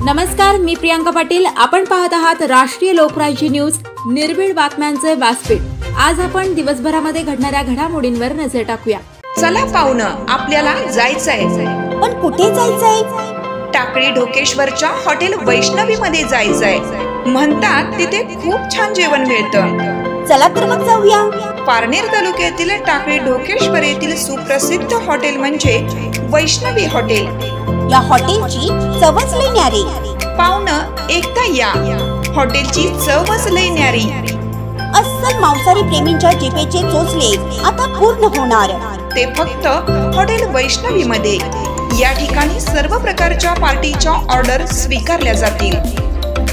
नमस्कार, मी प्रियांका पाटील। आपण पाहत आहात राष्ट्रीय लोकराज्य न्यूज, निर्भीड बातम्यांचे व्यासपीठ। आज आपण दिवसभरामध्ये घडणाऱ्या घडामोडींवर नजर टाकूया। चला पाहुणं, आपल्याला जायचंय। पण कुठे जायचंय? टाकळी ढोकेश्वरच्या हॉटेल वैष्णवी मध्ये जायचंय। म्हणतात तिथे खूप छान जेवण मिळतं। चला तर मग जाऊया। पारनेर तालुक्यातील टाकळी ढोकेश्वर येथील सुप्रसिद्ध हॉटेल म्हणजे वैष्णवी हॉटेल। या हॉटेलची चवच लई न्यारी। पाहुणं, एकदा या, हॉटेलची चवच लई न्यारी। अस्सल मांसाहारी प्रेमींच्या जिभेचे चोचले आता पूर्ण होणार, ते फक्त हॉटेल वैष्णवी मध्ये। या ठिकाणी सर्व प्रकारच्या पार्टीच्या ऑर्डर स्वीकारल्या जातील।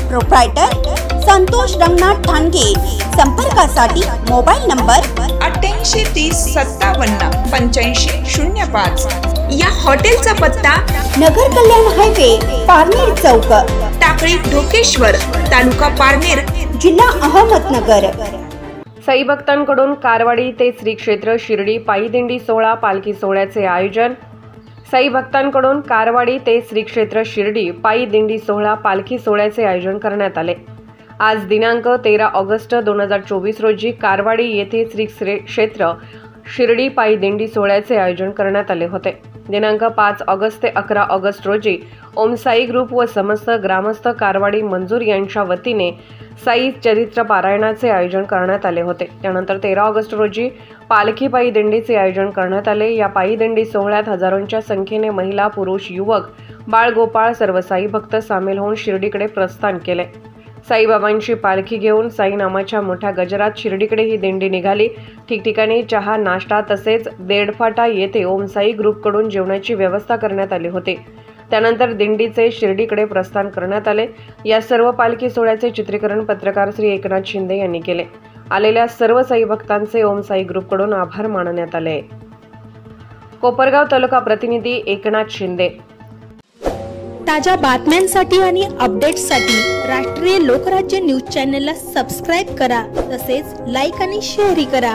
प्रोप्रायटर संतोष रंगनाथ ठाणगे। संपर्कासाठी मोबाईल नंबर 88 30 57 85 05। या हॉटेलचा पत्ता नगर कल्याण हायवे, पारनेर चौक, टाकळी ढोकेश्वर, तालुका पारनेर, जिल्हा अहमदनगर। साई भक्तांकडून कारवाडी ते श्री क्षेत्र शिर्डी पायी दिंडी सोहळा पालखी सोहळ्याचे आयोजन। साई भक्तांकडून कारवाडी ते श्री क्षेत्र शिर्डी पायी दिंडी सोहळा पालखी सोहळ्याचे आयोजन करण्यात आले। आज दिनांक 13 ऑगस्ट 2024 रोजी कारवाडी येथे श्री क्षेत्र शिर्डी पायी दिंडी सोहळ्याचे आयोजन करण्यात आले होते। दिनांक 5 ऑगस्ट ते 11 ऑगस्ट रोजी ओम साई ग्रुप व समस्त ग्रामस्थ कारवाडी मंजूर यांच्या वतीने साई चरित्र पारायणाचे आयोजन करण्यात आले होते। त्यानंतर 13 ऑगस्ट रोजी पालखी पायी दिंडीचे आयोजन करण्यात आले। या पायी दिंडी सोहळ्यात हजारोंच्या संख्येने महिला, पुरुष, युवक, बाळगोपाळ सर्व साई भक्त सामील होऊन शिर्डीकडे प्रस्थान केले। साईबाबांची पालखी घेऊन साई नामाच्या मोठ्या गजरात शिर्डीकडे ही दिंडी निघाली। ठिकठिकाणी चहा, नाश्ता तसेच देडफाटा येथे ओम साई ग्रुपकडून जेवणाची व्यवस्था करण्यात आली होती। त्यानंतर दिंडीचे शिर्डीकडे प्रस्थान करण्यात आले। या सर्व पालखी सोहळ्याचे चित्रीकरण पत्रकार श्री एकनाथ शिंदे यांनी केले। आलेल्या सर्व साई भक्तांचे ओम साई ग्रुपकडून आभार मानण्यात आले। कोपरगाव तालुका प्रतिनिधी एकनाथ शिंदे। ताज्या बातम्यांसाठी आणि अपडेट्ससाठी राष्ट्रीय लोकराज्य न्यूज चॅनलला सबस्क्राईब करा, तसेच लाईक आणि शेअरही करा।